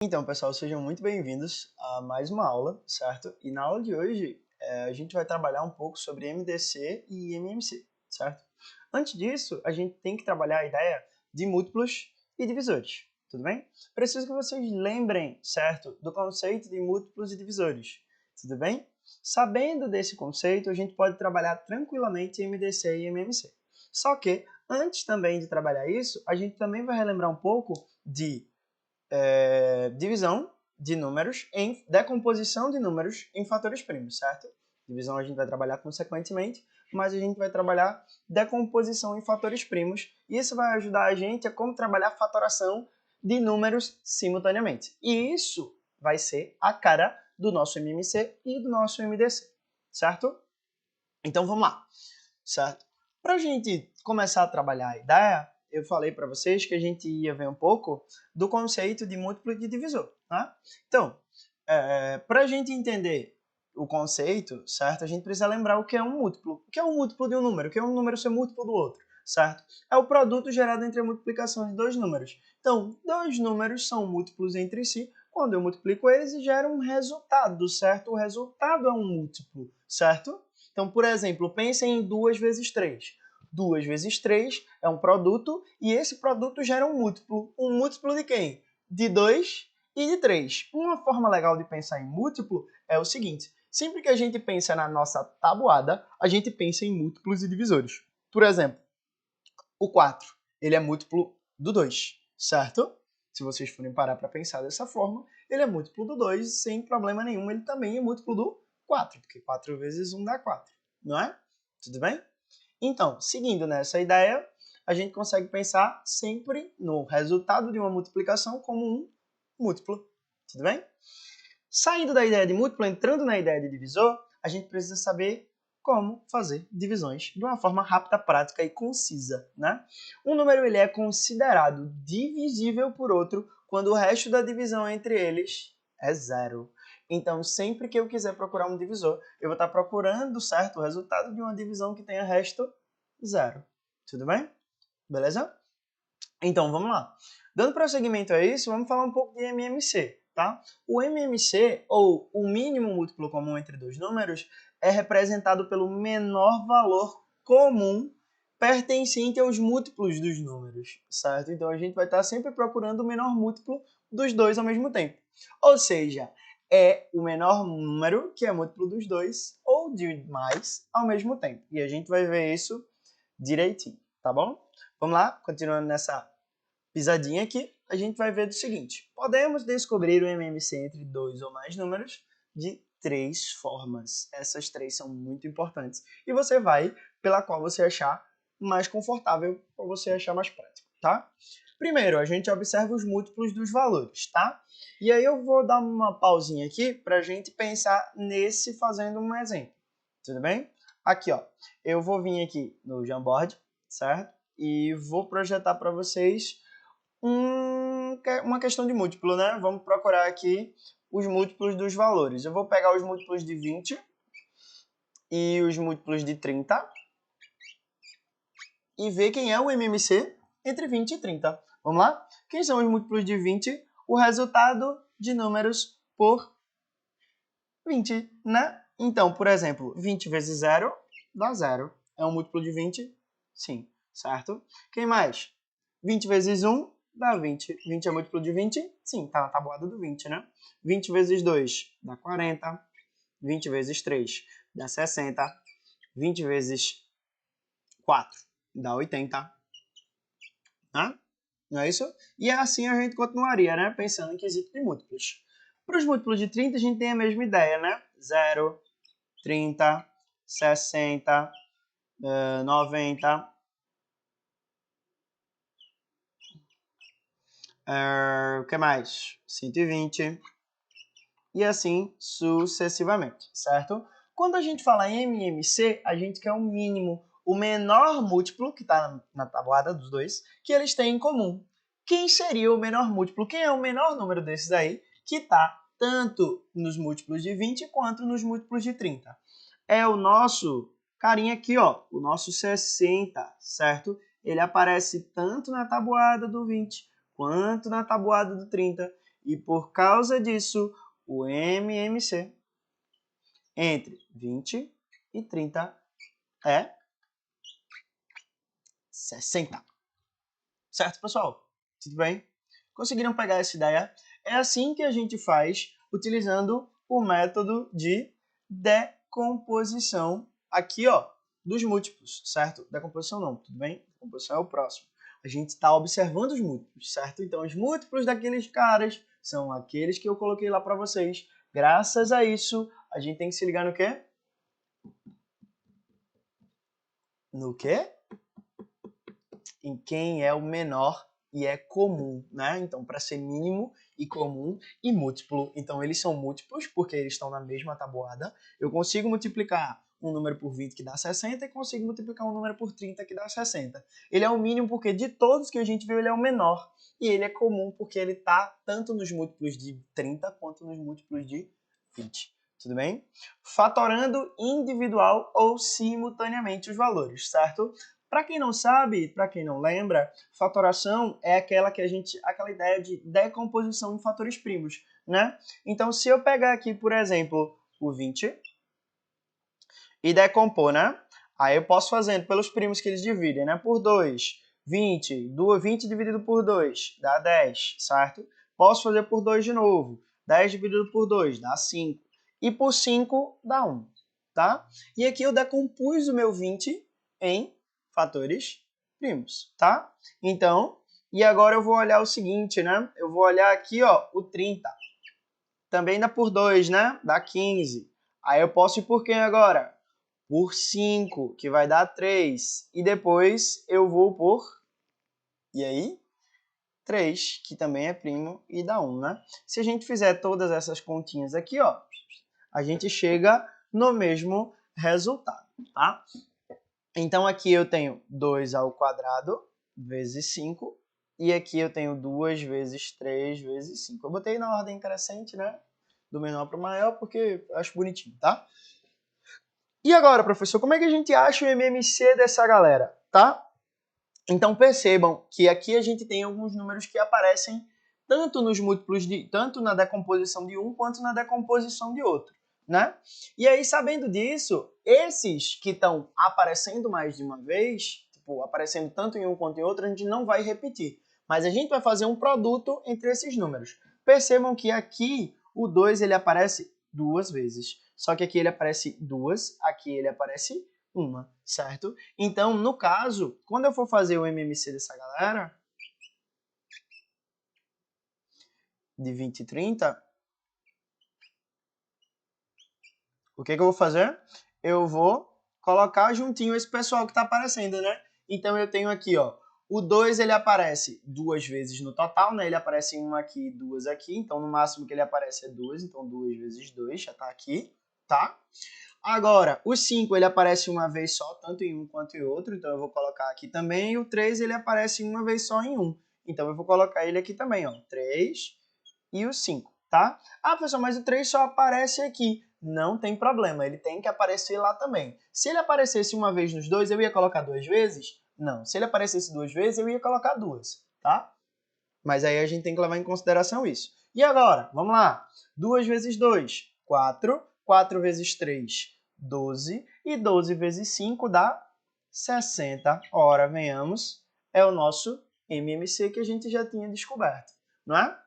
Então, pessoal, sejam muito bem-vindos a mais uma aula, certo? E na aula de hoje, a gente vai trabalhar um pouco sobre MDC e MMC, certo? Antes disso, a gente tem que trabalhar a ideia de múltiplos e divisores, tudo bem? Preciso que vocês lembrem, certo, do conceito de múltiplos e divisores, tudo bem? Sabendo desse conceito, a gente pode trabalhar tranquilamente MDC e MMC. Só que, antes também de trabalhar isso, a gente também vai relembrar um pouco de divisão de números em decomposição de números em fatores primos, certo? Divisão a gente vai trabalhar consequentemente, mas a gente vai trabalhar decomposição em fatores primos, e isso vai ajudar a gente a como trabalhar fatoração de números simultaneamente. E isso vai ser a cara do nosso MMC e do nosso MDC, certo? Então vamos lá, certo? Para a gente começar a trabalhar a ideia, eu falei para vocês que a gente ia ver um pouco do conceito de múltiplo e de divisor, tá? Então, para a gente entender o conceito, certo? A gente precisa lembrar o que é um múltiplo. O que é um múltiplo de um número? O que é um número ser múltiplo do outro, certo? É o produto gerado entre a multiplicação de dois números. Então, dois números são múltiplos entre si quando eu multiplico eles e gera um resultado, certo? O resultado é um múltiplo, certo? Então, por exemplo, pensem em 2 vezes 3. 2 vezes 3 é um produto e esse produto gera um múltiplo. Um múltiplo de quem? De 2 e de 3. Uma forma legal de pensar em múltiplo é o seguinte: sempre que a gente pensa na nossa tabuada, a gente pensa em múltiplos e divisores. Por exemplo, o 4, ele é múltiplo do 2, certo? Se vocês forem parar para pensar dessa forma, ele é múltiplo do 2 sem problema nenhum. Ele também é múltiplo do 4, porque 4 vezes 1 dá 4, não é? Tudo bem? Então, seguindo nessa ideia, a gente consegue pensar sempre no resultado de uma multiplicação como um múltiplo. Tudo bem? Saindo da ideia de múltiplo, entrando na ideia de divisor, a gente precisa saber como fazer divisões de uma forma rápida, prática e concisa, né? Um número ele é considerado divisível por outro quando o resto da divisão entre eles é zero. Então, sempre que eu quiser procurar um divisor, eu vou estar procurando, certo, o resultado de uma divisão que tenha resto zero. Tudo bem? Beleza? Então, vamos lá. Dando prosseguimento a isso, vamos falar um pouco de MMC, tá? O MMC, ou o mínimo múltiplo comum entre dois números, é representado pelo menor valor comum pertencente aos múltiplos dos números, certo? Então, a gente vai estar sempre procurando o menor múltiplo dos dois ao mesmo tempo. Ou seja, é o menor número que é múltiplo dos dois ou de mais ao mesmo tempo. E a gente vai ver isso direitinho, tá bom? Vamos lá, continuando nessa pisadinha aqui, a gente vai ver do seguinte: podemos descobrir o MMC entre dois ou mais números de três formas. Essas três são muito importantes. E você vai pela qual você achar mais confortável, ou você achar mais prático, tá? Primeiro, a gente observa os múltiplos dos valores, tá? E aí eu vou dar uma pausinha aqui para a gente pensar nesse fazendo um exemplo, tudo bem? Aqui, ó, eu vou vir aqui no Jamboard, certo? E vou projetar para vocês uma questão de múltiplo, né? Vamos procurar aqui os múltiplos dos valores. Eu vou pegar os múltiplos de 20 e os múltiplos de 30 e ver quem é o MMC entre 20 e 30. Vamos lá? Quem são os múltiplos de 20? O resultado de números por 20, né? Então, por exemplo, 20 vezes 0 dá 0. É um múltiplo de 20? Sim, certo? Quem mais? 20 vezes 1 dá 20. 20 é múltiplo de 20? Sim, tá na tabuada do 20, né? 20 vezes 2 dá 40. 20 vezes 3 dá 60. 20 vezes 4 dá 80. Né? Não é isso? E assim a gente continuaria, né? Pensando em quesito de múltiplos. Para os múltiplos de 30, a gente tem a mesma ideia, né? 0, 30, 60, 90, o que mais? 120 e assim sucessivamente, certo? Quando a gente fala em MMC, a gente quer o mínimo, o menor múltiplo, que está na tabuada dos dois, que eles têm em comum. Quem seria o menor múltiplo? Quem é o menor número desses aí que está tanto nos múltiplos de 20 quanto nos múltiplos de 30? É o nosso carinha aqui, ó, o nosso 60, certo? Ele aparece tanto na tabuada do 20 quanto na tabuada do 30. E por causa disso, o MMC entre 20 e 30 é 60. Certo, pessoal? Tudo bem? Conseguiram pegar essa ideia? É assim que a gente faz utilizando o método de decomposição aqui, ó, dos múltiplos, certo? Decomposição não, tudo bem? Decomposição é o próximo. A gente está observando os múltiplos, certo? Então, os múltiplos daqueles caras são aqueles que eu coloquei lá para vocês. Graças a isso, a gente tem que se ligar no quê? No quê? Em quem é o menor e é comum, né? Então, para ser mínimo e comum e múltiplo. Então, eles são múltiplos porque eles estão na mesma tabuada. Eu consigo multiplicar um número por 20 que dá 60 e consigo multiplicar um número por 30 que dá 60. Ele é o mínimo porque de todos que a gente viu, ele é o menor. E ele é comum porque ele está tanto nos múltiplos de 30 quanto nos múltiplos de 20. Tudo bem? Fatorando individual ou simultaneamente os valores, certo? Para quem não sabe, para quem não lembra, fatoração é aquela ideia de decomposição em fatores primos, né? Então, se eu pegar aqui, por exemplo, o 20 e decompor, né? Aí eu posso fazendo pelos primos que eles dividem, né? Por 2, 20 dividido por 2 dá 10, certo? Posso fazer por 2 de novo. 10 dividido por 2 dá 5. E por 5 dá 1, tá? E aqui eu decompus o meu 20 em fatores primos, tá? Então, e agora eu vou olhar o seguinte, né? Eu vou olhar aqui, ó, o 30. Também dá por 2, né? Dá 15. Aí eu posso ir por quem agora? Por 5, que vai dar 3. E depois eu vou por... E aí? 3, que também é primo e dá 1, né? Se a gente fizer todas essas continhas aqui, ó, a gente chega no mesmo resultado, tá? Então, aqui eu tenho 2 ao quadrado vezes 5. E aqui eu tenho 2 vezes 3 vezes 5. Eu botei na ordem crescente, né? Do menor para o maior, porque eu acho bonitinho, tá? E agora, professor, como é que a gente acha o MMC dessa galera, tá? Então, percebam que aqui a gente tem alguns números que aparecem tanto nos múltiplos tanto na decomposição de um quanto na decomposição de outro, né? E aí, sabendo disso, esses que estão aparecendo mais de uma vez, tipo, aparecendo tanto em um quanto em outro, a gente não vai repetir. Mas a gente vai fazer um produto entre esses números. Percebam que aqui o 2 ele aparece 2 vezes. Só que aqui ele aparece 2, aqui ele aparece 1, certo? Então, no caso, quando eu for fazer o MMC dessa galera, de 20 e 30, o que eu vou fazer? Eu vou colocar juntinho esse pessoal que está aparecendo, né? Então, eu tenho aqui, ó, o 2 ele aparece 2 vezes no total, né? Ele aparece 1 aqui e 2 aqui. Então, no máximo que ele aparece é 2. Então, 2 vezes 2 já está aqui, tá? Agora, o 5 ele aparece uma vez só, tanto em um quanto em outro. Então, eu vou colocar aqui também. E o 3 ele aparece uma vez só em um. Então, eu vou colocar ele aqui também, ó. 3 e o 5, tá? Ah, professor, mas o 3 só aparece aqui. Não tem problema, ele tem que aparecer lá também. Se ele aparecesse uma vez nos dois, eu ia colocar 2 vezes? Não. Se ele aparecesse 2 vezes, eu ia colocar 2, tá? Mas aí a gente tem que levar em consideração isso. E agora, vamos lá. 2 vezes 2, 4. 4 vezes 3, 12. E 12 vezes 5 dá 60. Ora, venhamos, é o nosso MMC que a gente já tinha descoberto, não é?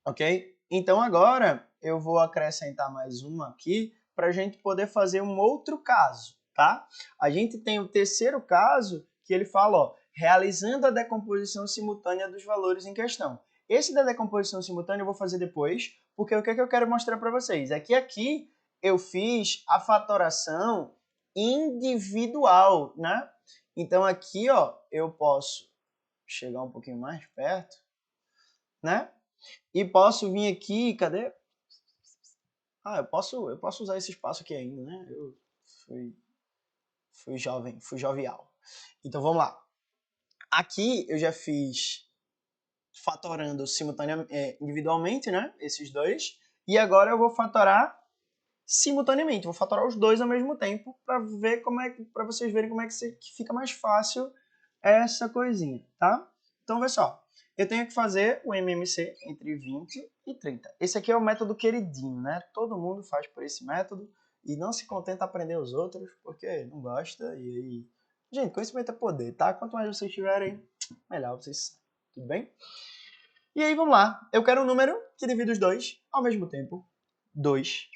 Ok? Então agora eu vou acrescentar mais uma aqui para a gente poder fazer um outro caso, tá? A gente tem o terceiro caso que ele fala, ó, realizando a decomposição simultânea dos valores em questão. Esse da decomposição simultânea eu vou fazer depois, porque o que é que eu quero mostrar para vocês? É que aqui eu fiz a fatoração individual, né? Então aqui, ó, eu posso chegar um pouquinho mais perto, né? E posso vir aqui, cadê? Ah, eu posso usar esse espaço aqui ainda, né? Eu fui jovem, fui jovial. Então vamos lá. Aqui eu já fiz fatorando simultaneamente, individualmente, né? Esses dois. E agora eu vou fatorar simultaneamente. Vou fatorar os dois ao mesmo tempo para ver para vocês verem como é que fica mais fácil essa coisinha, tá? Então vê só. eu tenho que fazer o MMC entre 20 e 30. Esse aqui é o método queridinho, né? Todo mundo faz por esse método e não se contenta aprender os outros porque não gosta. E aí, gente, conhecimento é poder, tá? Quanto mais vocês tiverem, melhor vocês. Tudo bem? E aí, vamos lá. Eu quero um número que divida os dois ao mesmo tempo. 2,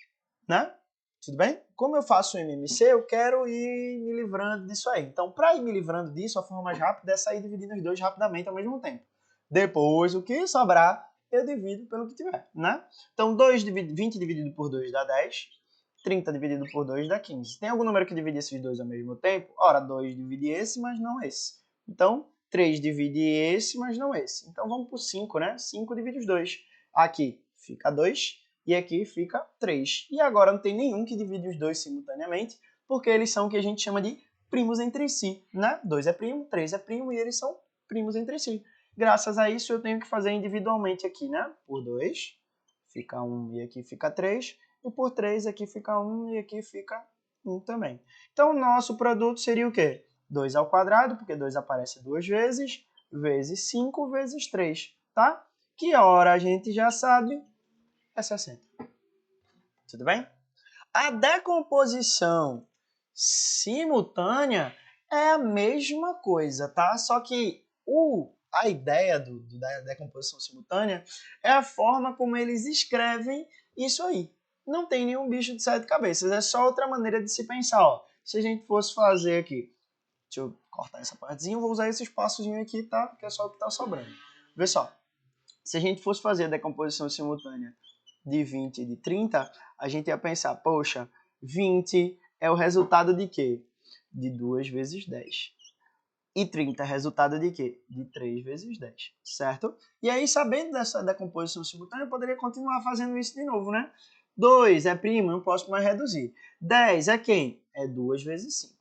né? Tudo bem? Como eu faço o MMC, eu quero ir me livrando disso aí. Então, para ir me livrando disso, a forma mais rápida é sair dividindo os dois rapidamente ao mesmo tempo. Depois, o que sobrar, eu divido pelo que tiver, né? Então, 20 dividido por 2 dá 10. 30 dividido por 2 dá 15. Tem algum número que divide esses dois ao mesmo tempo? Ora, 2 divide esse, mas não esse. Então, 3 divide esse, mas não esse. Então, vamos por 5, né? 5 divide os dois. Aqui fica 2 e aqui fica 3. E agora não tem nenhum que divide os dois simultaneamente, porque eles são o que a gente chama de primos entre si, né? 2 é primo, 3 é primo e eles são primos entre si. Graças a isso, eu tenho que fazer individualmente aqui, né? Por 2 fica 1 e aqui fica 3. E por 3 aqui fica 1 e aqui fica 1 também. Então, o nosso produto seria o quê? 2 ao quadrado, porque 2 aparece duas vezes, vezes 5 vezes 3, tá? Que hora a gente já sabe é 60. Tudo bem? A decomposição simultânea é a mesma coisa, tá? Só que a ideia da decomposição simultânea é a forma como eles escrevem isso aí. Não tem nenhum bicho de sete cabeças, é só outra maneira de se pensar. Ó. Se a gente fosse fazer aqui, deixa eu cortar essa partezinha, eu vou usar esse espaçozinho aqui, tá? Que é só o que está sobrando. Vê só, se a gente fosse fazer a decomposição simultânea de 20 e de 30, a gente ia pensar, poxa, 20 é o resultado de quê? De 2 vezes 10. E 30 é resultado de quê? De 3 vezes 10, certo? E aí, sabendo dessa decomposição simultânea, eu poderia continuar fazendo isso de novo, né? 2 é primo, não posso mais reduzir. 10 é quem? É 2 vezes 5.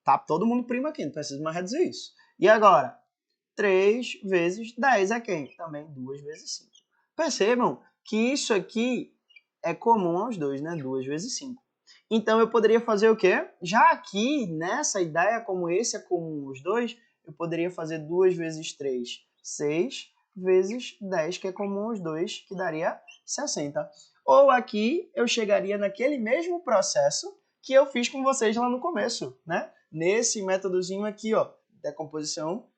Tá todo mundo primo aqui, não precisa mais reduzir isso. E agora? 3 vezes 10 é quem? Também 2 vezes 5. Percebam que isso aqui é comum aos dois, né? 2 vezes 5. Então, eu poderia fazer o quê? Já aqui, nessa ideia, como esse é comum aos dois, eu poderia fazer 2 vezes 3, 6, vezes 10, que é comum aos dois, que daria 60. Ou aqui, eu chegaria naquele mesmo processo que eu fiz com vocês lá no começo, né? Nesse métodozinho aqui, ó, decomposição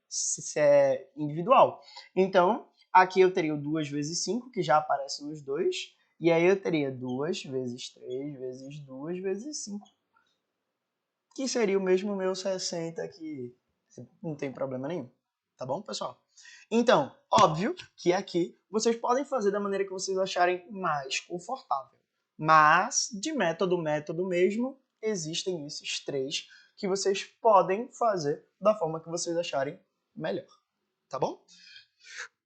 individual. Então, aqui eu teria o 2 vezes 5, que já aparece nos dois, e aí eu teria 2 vezes 3 vezes 2 vezes 5, que seria o mesmo meu 60, que não tem problema nenhum. Tá bom, pessoal? Então, óbvio que aqui vocês podem fazer da maneira que vocês acharem mais confortável. Mas, de método mesmo, existem esses três que vocês podem fazer da forma que vocês acharem melhor. Tá bom?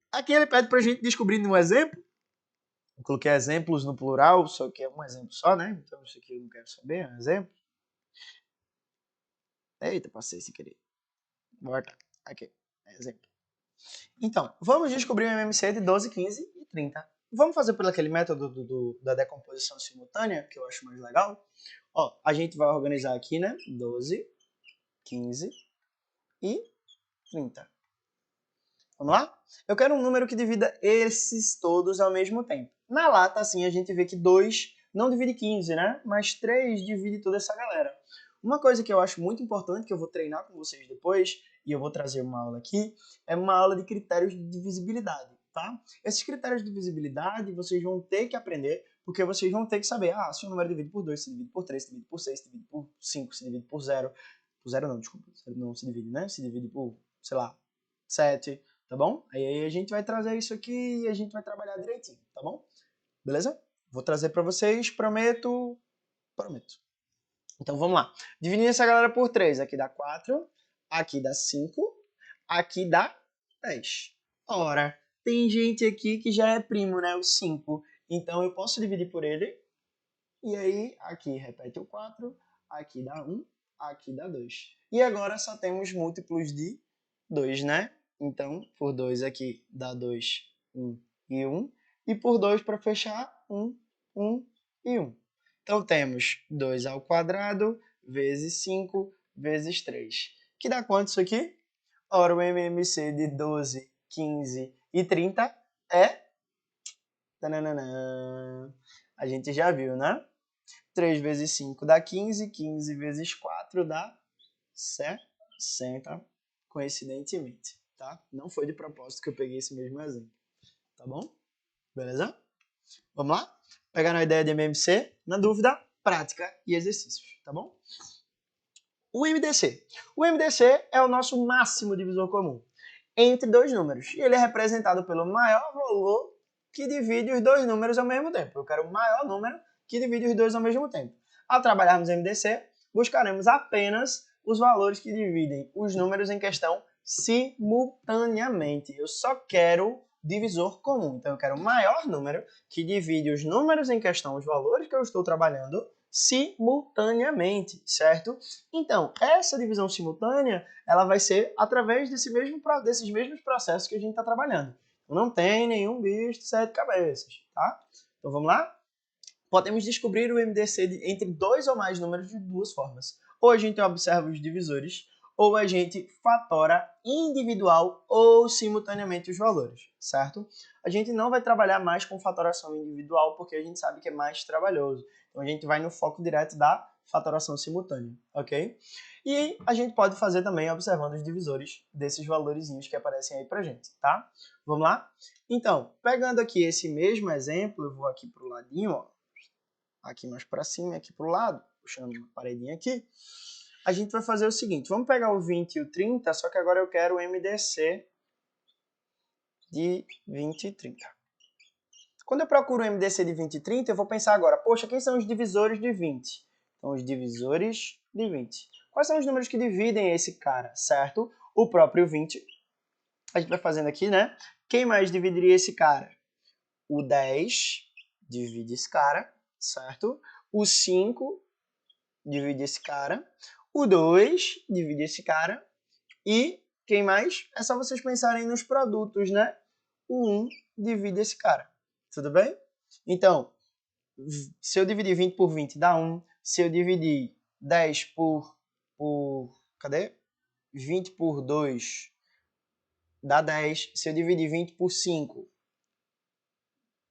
Aqui ele pede pra gente descobrir um exemplo. Eu coloquei exemplos no plural, só que é um exemplo só, né? Então isso aqui eu não quero saber, é um exemplo. Eita, passei sem querer. Volta. Aqui, exemplo. Então, vamos descobrir o MMC de 12, 15 e 30. Vamos fazer por aquele método da decomposição simultânea, que eu acho mais legal. Ó, a gente vai organizar aqui, né? 12, 15 e 30. Vamos lá? Eu quero um número que divida esses todos ao mesmo tempo. Na lata, assim, a gente vê que 2 não divide 15, né? Mas 3 divide toda essa galera. Uma coisa que eu acho muito importante, que eu vou treinar com vocês depois, e eu vou trazer uma aula aqui, é uma aula de critérios de divisibilidade, tá? Esses critérios de divisibilidade vocês vão ter que aprender, porque vocês vão ter que saber, se o número divide por 2, se divide por 3, se divide por 6, se divide por 5, se divide por 0. Por 0 não, desculpa, não se divide, né? Se divide por, sei lá, 7, tá bom? Aí a gente vai trazer isso aqui e a gente vai trabalhar direitinho, tá bom? Beleza? Vou trazer para vocês, prometo. Então vamos lá. Dividindo essa galera por 3, aqui dá 4, aqui dá 5, aqui dá 10. Ora, tem gente aqui que já é primo, né? O 5. Então eu posso dividir por ele. E aí, aqui repete o 4, aqui dá 1, aqui dá 2. E agora só temos múltiplos de 2, né? Então, por 2 aqui dá 2, 1 e 1. E por 2, para fechar, 1, 1 e 1. Então, temos 2 ao quadrado vezes 5 vezes 3. Que dá quanto isso aqui? Ora, o MMC de 12 15 e 30 é... Tananana. A gente já viu, né? 3 vezes 5 dá 15, 15 vezes 4 dá 60, coincidentemente, tá? Não foi de propósito que eu peguei esse mesmo exemplo, tá bom? Beleza? Vamos lá? Pegar a ideia de MMC, na dúvida, prática e exercícios, tá bom? O MDC. O MDC é o nosso máximo divisor comum entre dois números. E ele é representado pelo maior valor que divide os dois números ao mesmo tempo. Eu quero o maior número que divide os dois ao mesmo tempo. Ao trabalharmos MDC, buscaremos apenas os valores que dividem os números em questão simultaneamente. Eu só quero divisor comum. Então, eu quero o maior número que divide os números em questão, os valores que eu estou trabalhando, simultaneamente, certo? Então, essa divisão simultânea, ela vai ser através desses mesmos processos que a gente está trabalhando. Não tem nenhum bicho de 7 cabeças, tá? Então, vamos lá? Podemos descobrir o MDC entre dois ou mais números de duas formas. Ou a gente observa os divisores, ou a gente fatora individual ou simultaneamente os valores, certo? A gente não vai trabalhar mais com fatoração individual, porque a gente sabe que é mais trabalhoso. Então, a gente vai no foco direto da fatoração simultânea, ok? E a gente pode fazer também observando os divisores desses valorizinhos que aparecem aí pra gente, tá? Vamos lá? Então, pegando aqui esse mesmo exemplo, eu vou aqui pro ladinho, ó. Aqui mais para cima, aqui para o lado, puxando uma paredinha aqui, a gente vai fazer o seguinte, vamos pegar o 20 e o 30, só que agora eu quero o MDC de 20 e 30. Quando eu procuro o MDC de 20 e 30, eu vou pensar agora, poxa, quem são os divisores de 20? Então, os divisores de 20. Quais são os números que dividem esse cara, certo? O próprio 20. A gente vai fazendo aqui, né? Quem mais dividiria esse cara? O 10 divide esse cara, certo? O 5 divide esse cara. O 2 divide esse cara. E quem mais? É só vocês pensarem nos produtos, né? O 1 divide esse cara. Tudo bem? Então, se eu dividir 20 por 20 dá 1. Se eu dividir 10 cadê? 20 por 2 dá 10. Se eu dividir 20 por 5...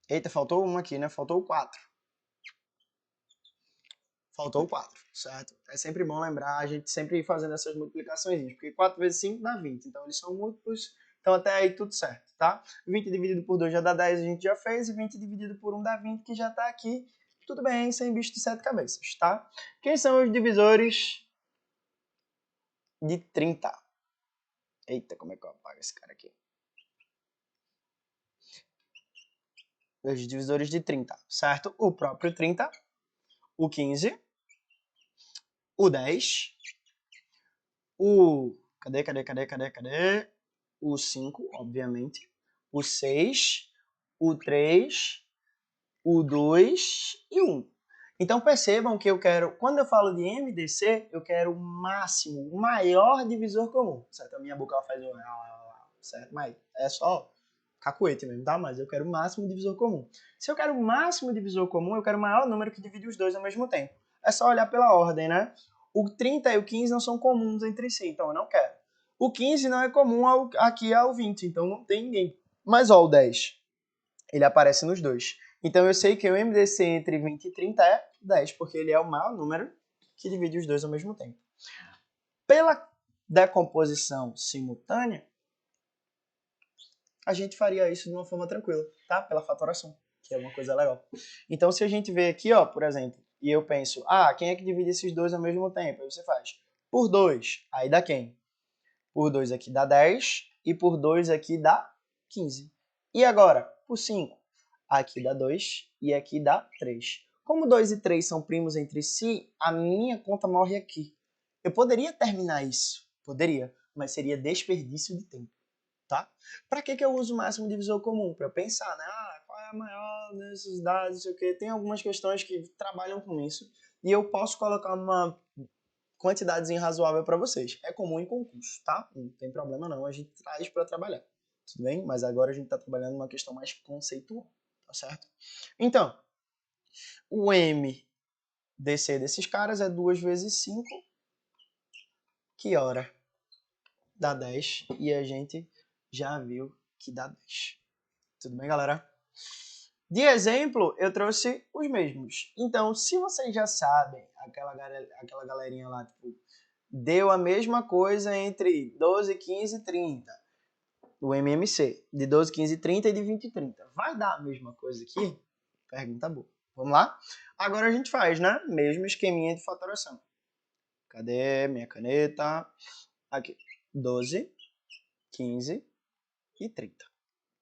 Eita, faltou um aqui, né? Faltou o 4. Faltou o 4, certo? É sempre bom lembrar, a gente sempre ir fazendo essas multiplicações, porque 4 vezes 5 dá 20, então eles são múltiplos, então até aí tudo certo, tá? 20 dividido por 2 já dá 10, a gente já fez, e 20 dividido por 1 dá 20, que já tá aqui, tudo bem, sem bicho de 7 cabeças, tá? Quem são os divisores de 30? Eita, como é que eu apago esse cara aqui? Os divisores de 30, certo? O próprio 30, o 15, o 10, o... Cadê? O 5, obviamente. O 6, o 3, o 2 e o 1. Então percebam que eu quero, quando eu falo de MDC, eu quero o máximo, o maior divisor comum. Certo? A minha boca ela faz o... certo? Mas é só cacuete mesmo, tá? Mas eu quero o máximo divisor comum. Se eu quero o máximo divisor comum, eu quero o maior número que divide os dois ao mesmo tempo. É só olhar pela ordem, né? O 30 e o 15 não são comuns entre si, então eu não quero. O 15 não é comum aqui ao 20, então não tem ninguém. Mas ó, o 10, ele aparece nos dois. Então eu sei que o MDC entre 20 e 30 é 10, porque ele é o maior número que divide os dois ao mesmo tempo. Pela decomposição simultânea, a gente faria isso de uma forma tranquila, tá? Pela fatoração, que é uma coisa legal. Então, se a gente vê aqui, ó, por exemplo, e eu penso, quem é que divide esses dois ao mesmo tempo? Aí você faz por 2, aí dá quem? Por 2 aqui dá 10 e por 2 aqui dá 15. E agora, por 5, aqui dá 2 e aqui dá 3. Como 2 e 3 são primos entre si, a minha conta morre aqui. Eu poderia terminar isso, poderia, mas seria desperdício de tempo. Tá? Para que eu uso o máximo divisor comum? Para eu pensar, né? Qual é a maior necessidade, não sei o quê. Tem algumas questões que trabalham com isso e eu posso colocar uma quantidadezinha razoável para vocês. É comum em concurso, tá? Não tem problema não, a gente traz para trabalhar. Tudo bem? Mas agora a gente está trabalhando uma questão mais conceitual, tá certo? Então, o MDC desses caras é 2 vezes 5, que hora? Dá 10, e a gente já viu que dá 10. Tudo bem, galera? De exemplo, eu trouxe os mesmos. Então, se vocês já sabem, aquela galerinha lá, tipo, deu a mesma coisa entre 12, 15 e 30. O MMC, de 12, 15 e 30 e de 20 e 30. Vai dar a mesma coisa aqui? Pergunta boa. Vamos lá? Agora a gente faz, né? Mesmo esqueminha de fatoração. Cadê minha caneta? Aqui. 12, 15 e 30.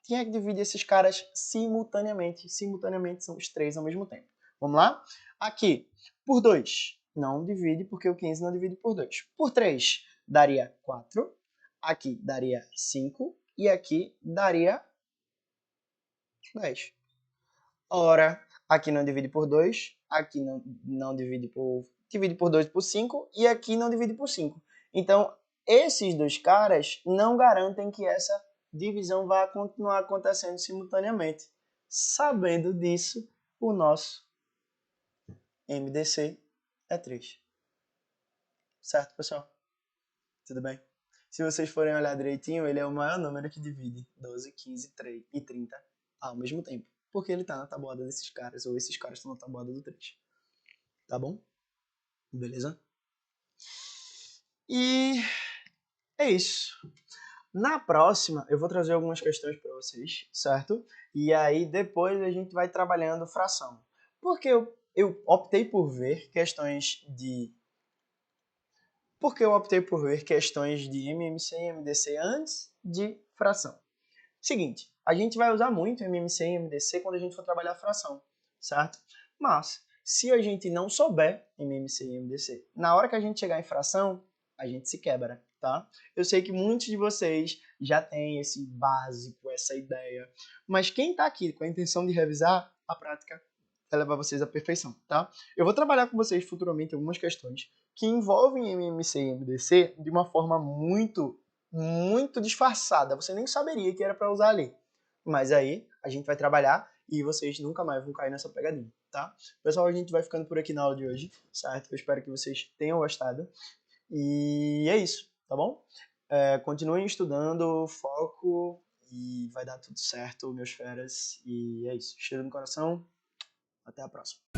Quem é que divide esses caras simultaneamente? Simultaneamente são os três ao mesmo tempo. Vamos lá? Aqui, por 2. Não divide, porque o 15 não divide por 2. Por 3, daria 4. Aqui daria 5. E aqui daria 10. Ora, aqui não divide por 2. Aqui não divide por... Divide por 2 por 5. E aqui não divide por 5. Então, esses dois caras não garantem que essa divisão vai continuar acontecendo simultaneamente. Sabendo disso, o nosso MDC é 3. Certo, pessoal? Tudo bem? Se vocês forem olhar direitinho, ele é o maior número que divide 12, 15 3 e 30 ao mesmo tempo. Porque ele está na tabuada desses caras, ou esses caras estão na tabuada do 3. Tá bom? Beleza? E é isso. Na próxima, eu vou trazer algumas questões para vocês, certo? E aí, depois a gente vai trabalhando fração. Porque eu optei por ver questões de... Porque eu optei por ver questões de MMC e MDC antes de fração. Seguinte, a gente vai usar muito MMC e MDC quando a gente for trabalhar fração, certo? Mas, se a gente não souber MMC e MDC, na hora que a gente chegar em fração, a gente se quebra, tá? Eu sei que muitos de vocês já têm esse básico, essa ideia, mas quem está aqui com a intenção de revisar, a prática vai levar vocês à perfeição, tá? Eu vou trabalhar com vocês futuramente algumas questões que envolvem MMC e MDC de uma forma muito disfarçada. Você nem saberia que era para usar ali. Mas aí a gente vai trabalhar e vocês nunca mais vão cair nessa pegadinha, tá? Pessoal, a gente vai ficando por aqui na aula de hoje, certo? Eu espero que vocês tenham gostado. E é isso, tá bom? Continuem estudando, foco e vai dar tudo certo, meus feras. E é isso. Cheiro no coração. Até a próxima.